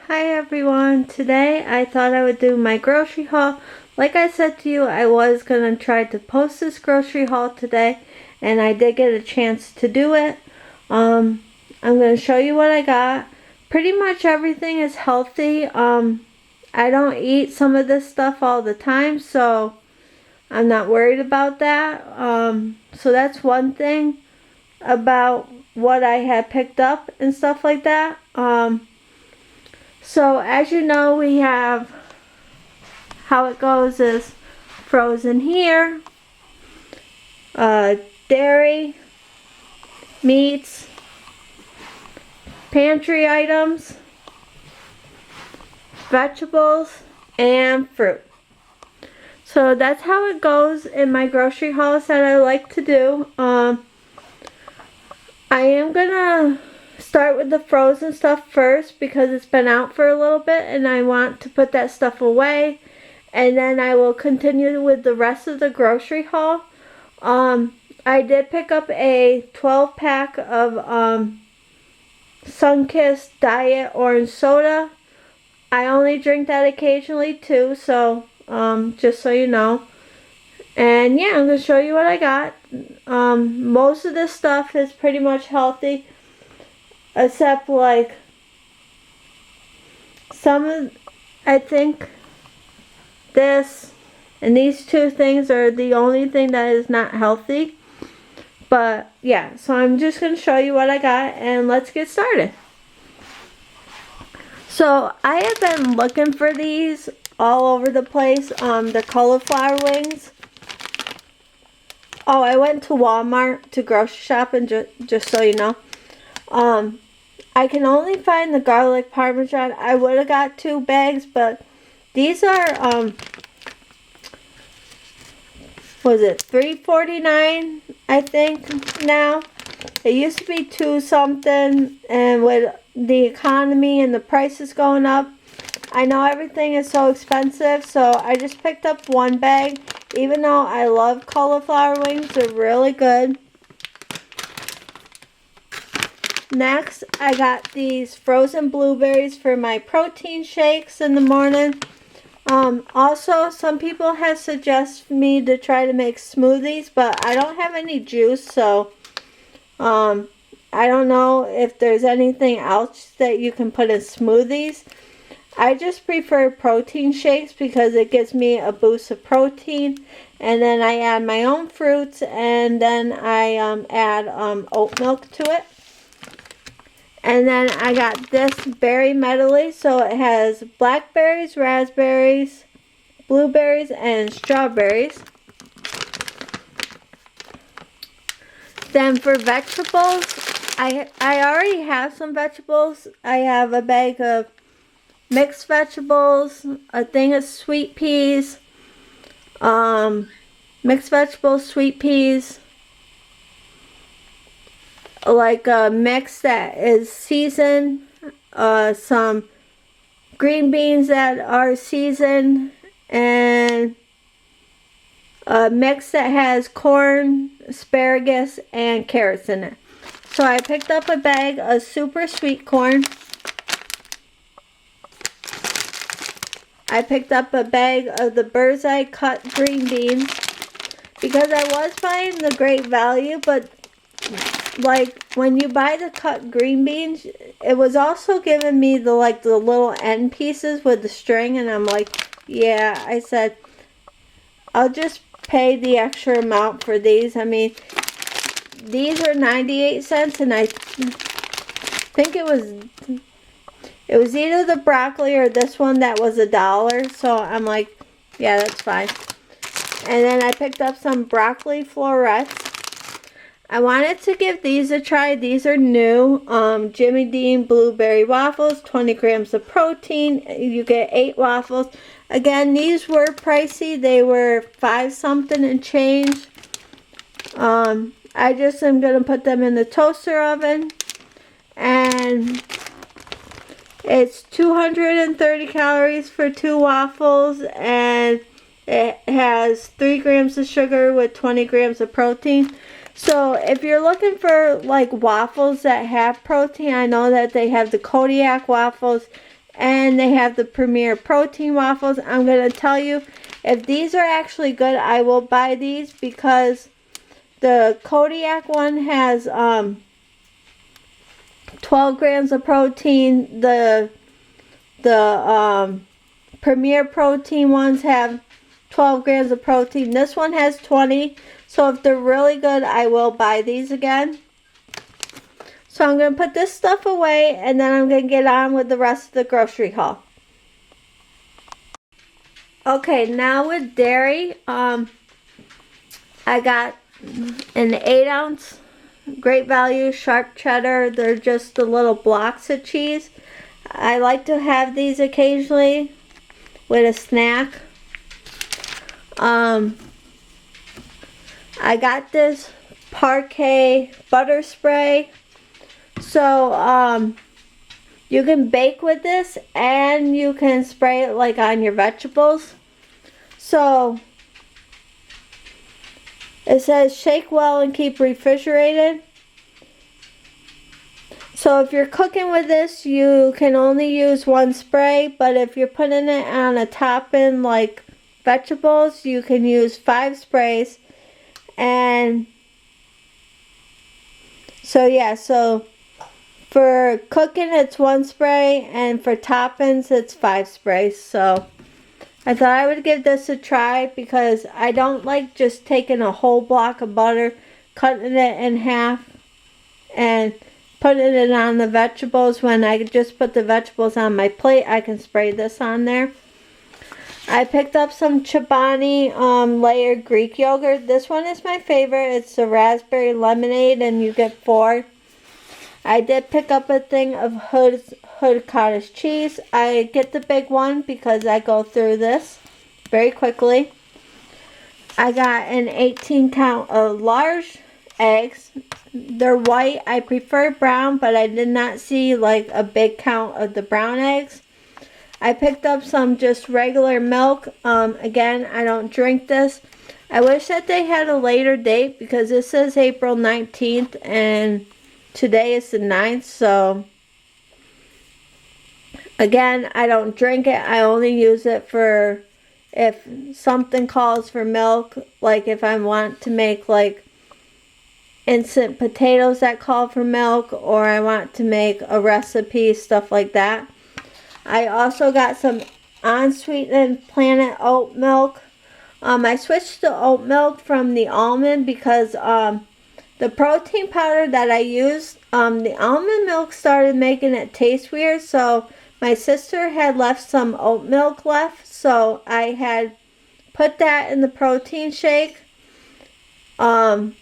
Hi everyone, today I thought I would do my grocery haul. Like I said to you, I was going to try to post this grocery haul today, and I did get a chance to do it. I'm going to show you what I got. Pretty much everything is healthy. I don't eat some of this stuff all the time, so I'm not worried about that. So that's one thing about what I had picked up and stuff like that. So as you know, we have, how it goes is frozen here, dairy, meats, pantry items, vegetables, and fruit. So that's how it goes in my grocery hauls that I like to do. I am gonna start with the frozen stuff first because it's been out for a little bit and I want to put that stuff away, and then I will continue with the rest of the grocery haul. I did pick up a 12 pack of Sunkist Diet Orange Soda. I only drink that occasionally too, so just so you know. And yeah, I'm going to show you what I got. Most of this stuff is pretty much healthy, except like some of, I think this and these two things are the only thing that is not healthy. But yeah, so I'm just going to show you what I got and let's get started. So I have been looking for these all over the place, the cauliflower wings. Oh, I went to Walmart to grocery shop, and just so you know. I can only find the garlic parmesan. I would have got 2 bags, but these are, was it $3.49, I think, now? It used to be 2 something, and with the economy and the prices going up, I know everything is so expensive, so I just picked up 1 bag. Even though I love cauliflower wings, they're really good. Next, I got these frozen blueberries for my protein shakes in the morning. Also, some people have suggested me to try to make smoothies, but I don't have any juice, so I don't know if there's anything else that you can put in smoothies. I just prefer protein shakes because it gives me a boost of protein, and then I add my own fruits, and then I add oat milk to it. And then I got this berry medley, so it has blackberries, raspberries, blueberries, and strawberries. Then for vegetables, I already have some vegetables. I have a bag of mixed vegetables, a thing of sweet peas, mixed vegetables, sweet peas, like a mix that is seasoned, some green beans that are seasoned, and a mix that has corn, asparagus, and carrots in it. So I picked up a bag of super sweet corn. I picked up a bag of the Bird's Eye cut green beans because I was buying the Great Value, but like when you buy the cut green beans, it was also giving me the little end pieces with the string, and I'm like, yeah, I said I'll just pay the extra amount for these. I mean, these are 98 cents, and I think it was either the broccoli or this one that was $1. So I'm like, yeah, that's fine. And then I picked up some broccoli florets. I wanted to give these a try. These are new. Jimmy Dean blueberry waffles, 20 grams of protein. You get 8 waffles. Again, these were pricey. They were 5 something and change. I just am going to put them in the toaster oven. And it's 230 calories for 2 waffles, and it has 3 grams of sugar with 20 grams of protein. So if you're looking for like waffles that have protein, I know that they have the Kodiak waffles and they have the Premier Protein waffles. I'm going to tell you, if these are actually good, I will buy these because the Kodiak one has 12 grams of protein. The Premier Protein ones have 12 grams of protein. This one has 20. So if they're really good, I will buy these again. So I'm going to put this stuff away, and then I'm going to get on with the rest of the grocery haul. Okay, now with dairy, I got an 8-ounce Great Value sharp cheddar. They're just the little blocks of cheese. I like to have these occasionally with a snack. I got this Parkay butter spray. So you can bake with this and you can spray it like on your vegetables. So it says shake well and keep refrigerated. So if you're cooking with this, you can only use one spray, but if you're putting it on a topping like vegetables, you can use 5 sprays. And so yeah, so for cooking it's 1 spray, and for toppings it's 5 sprays. So I thought I would give this a try because I don't like just taking a whole block of butter, cutting it in half, and putting it on the vegetables. When I just put the vegetables on my plate, I can spray this on there. I picked up some Chobani layered Greek yogurt. This one is my favorite. It's the raspberry lemonade, and you get 4. I did pick up a thing of Hood cottage cheese. I get the big one because I go through this very quickly. I got an 18 count of large eggs. They're white. I prefer brown, but I did not see like a big count of the brown eggs. I picked up some just regular milk. Again, I don't drink this. I wish that they had a later date because this says April 19th and today is the 9th. So again, I don't drink it. I only use it for if something calls for milk. Like if I want to make like instant potatoes that call for milk, or I want to make a recipe, stuff like that. I also got some unsweetened Planet oat milk. I switched to oat milk from the almond because the protein powder that I used, the almond milk started making it taste weird. So my sister had left some oat milk left, so I had put that in the protein shake. And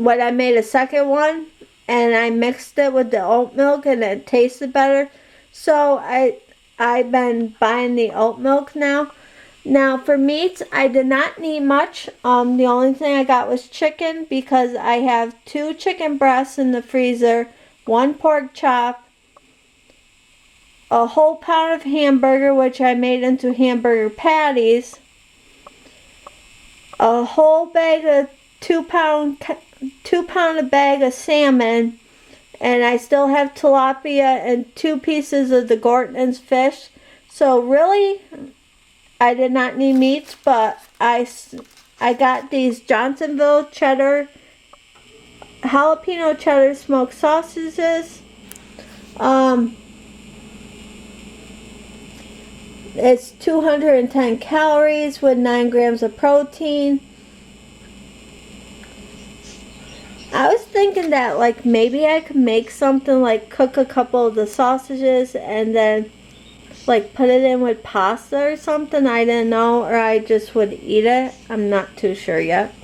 when I made a second one, and I mixed it with the oat milk, and it tasted better. So I've been buying the oat milk now. Now for meats, I did not need much. The only thing I got was chicken because I have 2 chicken breasts in the freezer, 1 pork chop, a whole pound of hamburger, which I made into hamburger patties, a whole bag of 2 pound a bag of salmon, and I still have tilapia and 2 pieces of the Gorton's fish. So really, I did not need meats, but I got these Johnsonville cheddar, jalapeno cheddar smoked sausages. It's 210 calories with 9 grams of protein. I was thinking that like maybe I could make something like cook a couple of the sausages and then like put it in with pasta or something. I didn't know, or I just would eat it. I'm not too sure yet.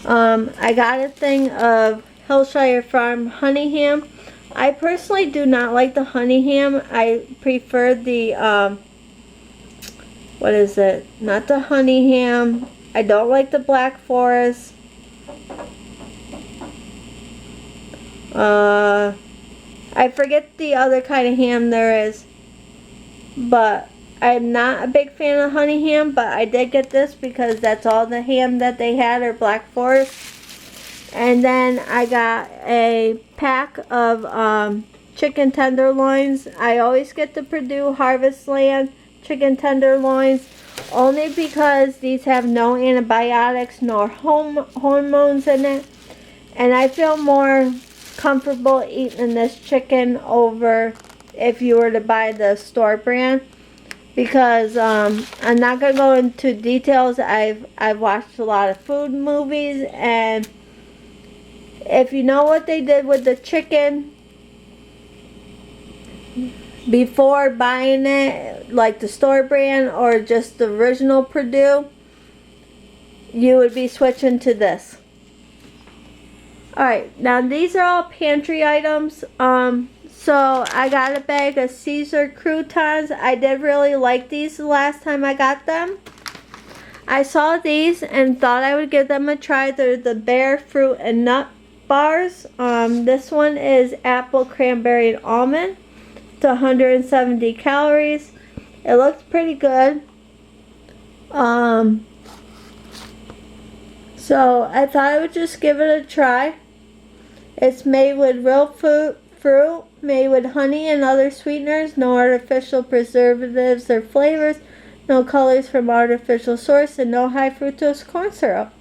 I got a thing of Hillshire Farm honey ham. I personally do not like the honey ham. I prefer the what is it? Not the honey ham. I don't like the Black Forest. I forget the other kind of ham there is, but I'm not a big fan of honey ham, but I did get this because that's all the ham that they had, or Black Forest. And then I got a pack of chicken tenderloins. I always get the Purdue Harvest Land chicken tenderloins only because these have no antibiotics nor hormones in it. And I feel more comfortable eating this chicken over if you were to buy the store brand. Because I'm not going to go into details. I've watched a lot of food movies, and if you know what they did with the chicken before buying it, like the store brand or just the original Purdue, you would be switching to this. Alright, now these are all pantry items. So I got a bag of Caesar croutons. I did really like these the last time I got them. I saw these and thought I would give them a try. They're the Bear Fruit and Nut Bars. This one is apple, cranberry, and almond. It's 170 calories. It looks pretty good. So I thought I would just give it a try. It's made with real fruit, made with honey and other sweeteners, no artificial preservatives or flavors, no colors from artificial source, and no high fructose corn syrup.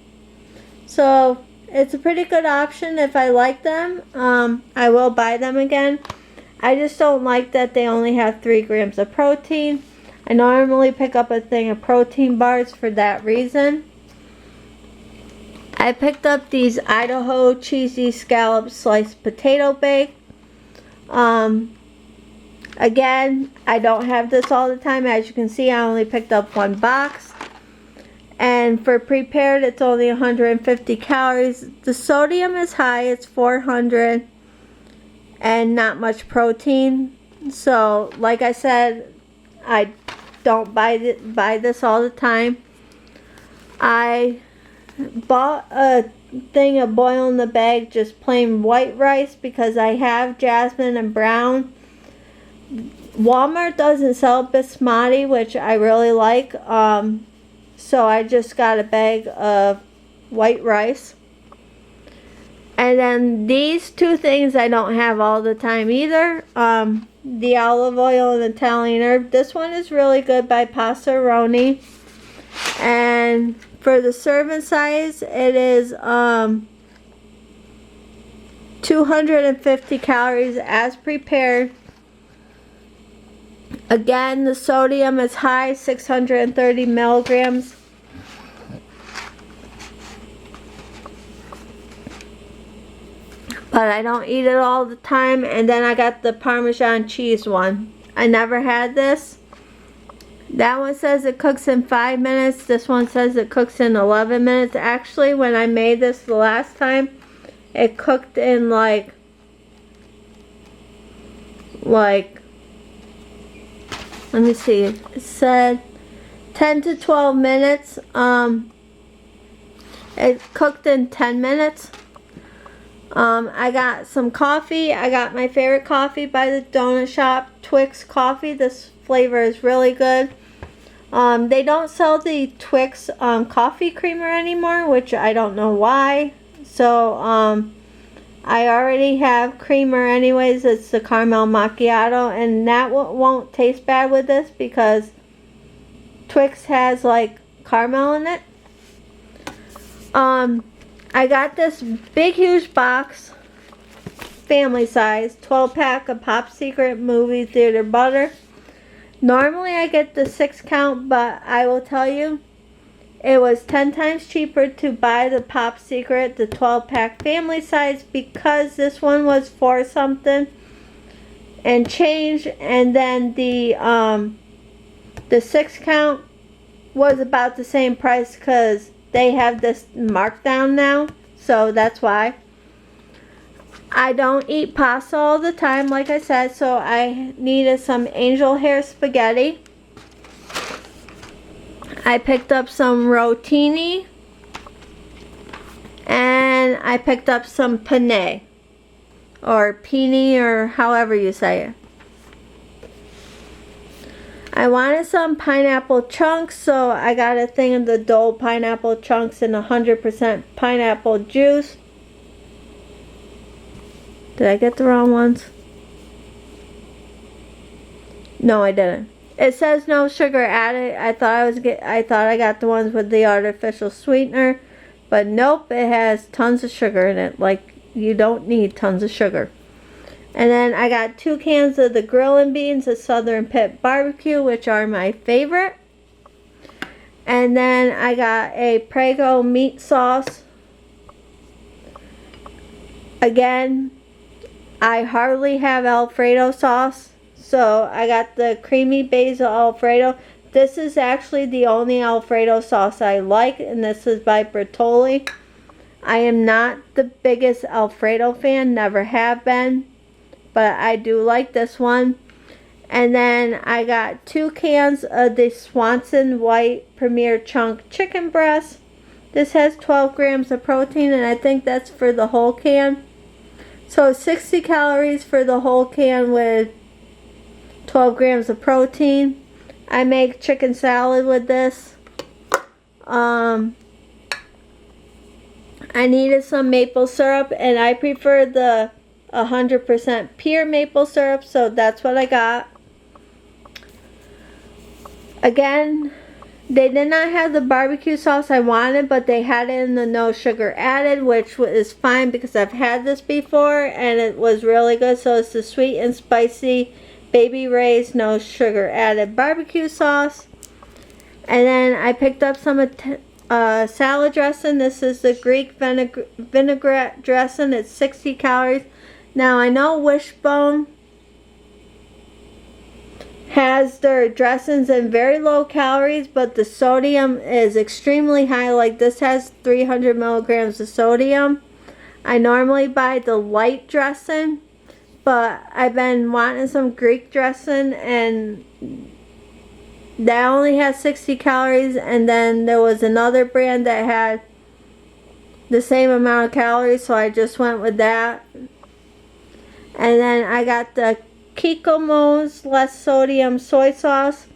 So it's a pretty good option. If I like them, I will buy them again. I just don't like that they only have 3 grams of protein. I normally pick up a thing of protein bars for that reason. I picked up these Idaho cheesy scallop sliced potato bake. Again, I don't have this all the time. As you can see, I only picked up 1 box. And for prepared, it's only 150 calories. The sodium is high, it's 400, and not much protein. So, like I said, I don't buy this all the time. I bought a thing of boil in the bag, just plain white rice, because I have jasmine and brown. Walmart doesn't sell basmati, which I really like. So I just got a bag of white rice. And then these 2 things I don't have all the time either. The olive oil and Italian herb. This one is really good by Passaroni. And for the serving size, it is 250 calories as prepared. Again, the sodium is high, 630 milligrams. But I don't eat it all the time. And then I got the Parmesan cheese one. I never had this. That one says it cooks in 5 minutes. This one says it cooks in 11 minutes. Actually, when I made this the last time, it cooked in like let me see, it said 10 to 12 minutes. It cooked in 10 minutes. I got some coffee. I got my favorite coffee by the donut shop, Twix coffee. This flavor is really good. They don't sell the Twix coffee creamer anymore, which I don't know why. So I already have creamer anyways. It's the caramel macchiato, and that won't taste bad with this because Twix has like caramel in it. I got this big huge box, family size, 12-pack of Pop Secret movie theater butter. Normally I get the 6 count, but I will tell you, it was 10 times cheaper to buy the Pop Secret, the 12-pack family size, because this one was 4 something and change, and then the 6 count was about the same price because they have this markdown now, so that's why. I don't eat pasta all the time, like I said, so I needed some angel hair spaghetti. I picked up some rotini, and I picked up some penne, or penne, or however you say it. I wanted some pineapple chunks, so I got a thing of the Dole pineapple chunks and 100% pineapple juice. Did I get the wrong ones? No, I didn't. It says no sugar added. I thought I got the ones with the artificial sweetener, but nope, it has tons of sugar in it. Like, you don't need tons of sugar. And then I got 2 cans of the Grillin' Beans, the Southern Pit Barbecue, which are my favorite. And then I got a Prego meat sauce. Again, I hardly have Alfredo sauce, so I got the creamy basil Alfredo. This is actually the only Alfredo sauce I like, and this is by Bertolli. I am not the biggest Alfredo fan, never have been, but I do like this one. And then I got 2 cans of the Swanson White Premier Chunk Chicken Breast. This has 12 grams of protein, and I think that's for the whole can. So 60 calories for the whole can with 12 grams of protein. I make chicken salad with this. I needed some maple syrup, and I prefer the 100% pure maple syrup, so that's what I got. Again, they did not have the barbecue sauce I wanted, but they had it in the no sugar added, which is fine because I've had this before and it was really good. So it's the sweet and spicy Baby Ray's no sugar added barbecue sauce. And then I picked up some salad dressing. This is the Greek vinaigrette dressing. It's 60 calories. Now I know Wishbone has their dressings in very low calories, but the sodium is extremely high. Like, this has 300 milligrams of sodium. I normally buy the light dressing, but I've been wanting some Greek dressing, and that only has 60 calories. And then there was another brand that had the same amount of calories, so I just went with that. And then I got the Kikkoman's less sodium soy sauce.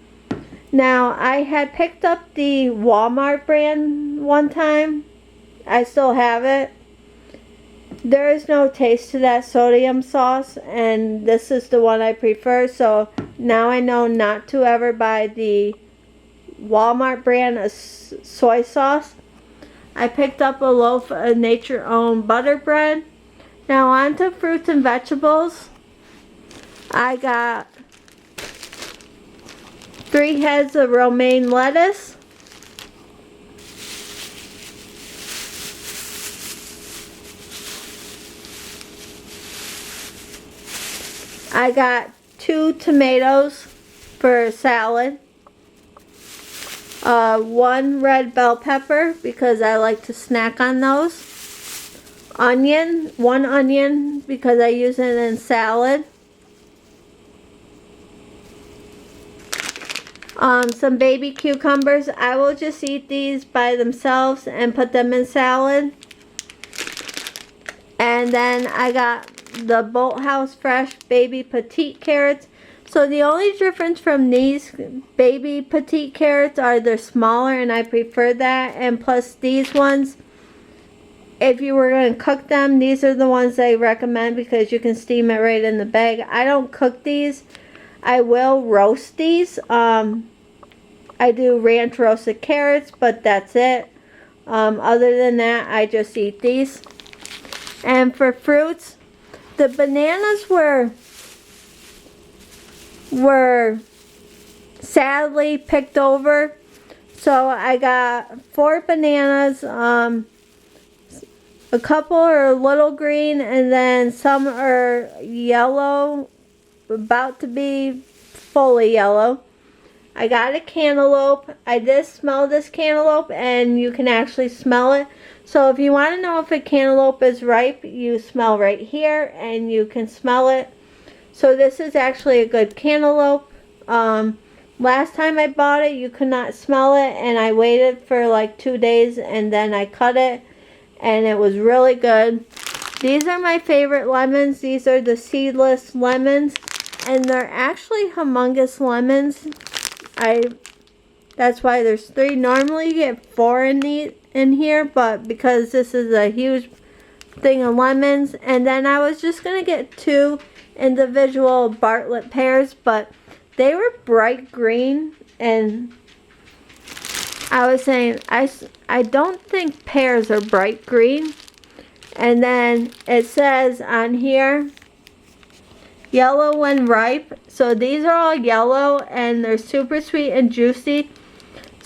Now, I had picked up the Walmart brand one time. I still have it. There is no taste to that sodium sauce, and this is the one I prefer. So now I know not to ever buy the Walmart brand of soy sauce. I picked up a loaf of Nature Own butter bread. Now on to fruits and vegetables. I got 3 heads of romaine lettuce. I got 2 tomatoes for salad. 1 red bell pepper because I like to snack on those. 1 onion because I use it in salad. Some baby cucumbers. I will just eat these by themselves and put them in salad. And then I got the Bolthouse Fresh baby petite carrots. So the only difference from these baby petite carrots are they're smaller, and I prefer that. And plus these ones, if you were going to cook them, these are the ones I recommend because you can steam it right in the bag. I don't cook these. I will roast these. I do ranch roasted carrots, but that's it. Other than that, I just eat these. And for fruits, the bananas were sadly picked over. So I got 4 bananas. A couple are a little green, and then some are yellow, about to be fully yellow. I got a cantaloupe. I did smell this cantaloupe, and you can actually smell it. So if you want to know if a cantaloupe is ripe, you smell right here, and you can smell it. So this is actually a good cantaloupe. Last time I bought it, you could not smell it, and I waited for like 2 days, and then I cut it, and it was really good. These are my favorite lemons. These are the seedless lemons, and they're actually humongous lemons. That's why there's 3. Normally you get 4 in here, but because this is a huge thing of lemons. And then I was just gonna get 2 individual Bartlett pears, but they were bright green, and I was saying, I don't think pears are bright green. And then it says on here, yellow when ripe. So these are all yellow and they're super sweet and juicy.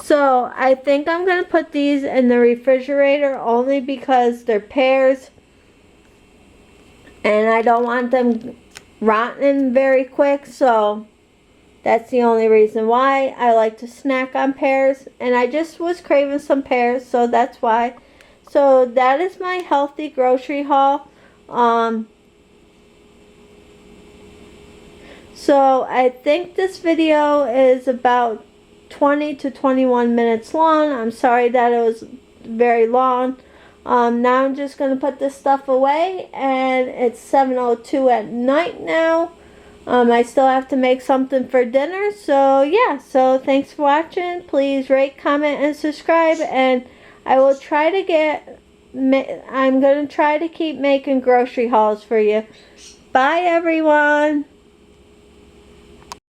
So I think I'm going to put these in the refrigerator only because they're pears. And I don't want them rotten very quick. So that's the only reason why. I like to snack on pears. And I just was craving some pears, so that's why. So that is my healthy grocery haul. So I think this video is about 20 to 21 minutes long. I'm sorry that it was very long. Now I'm just going to put this stuff away, and it's 7:02 at night now. I still have to make something for dinner. So yeah, so thanks for watching. Please rate, comment, and subscribe, and I will try to I'm going to try to keep making grocery hauls for you. Bye everyone.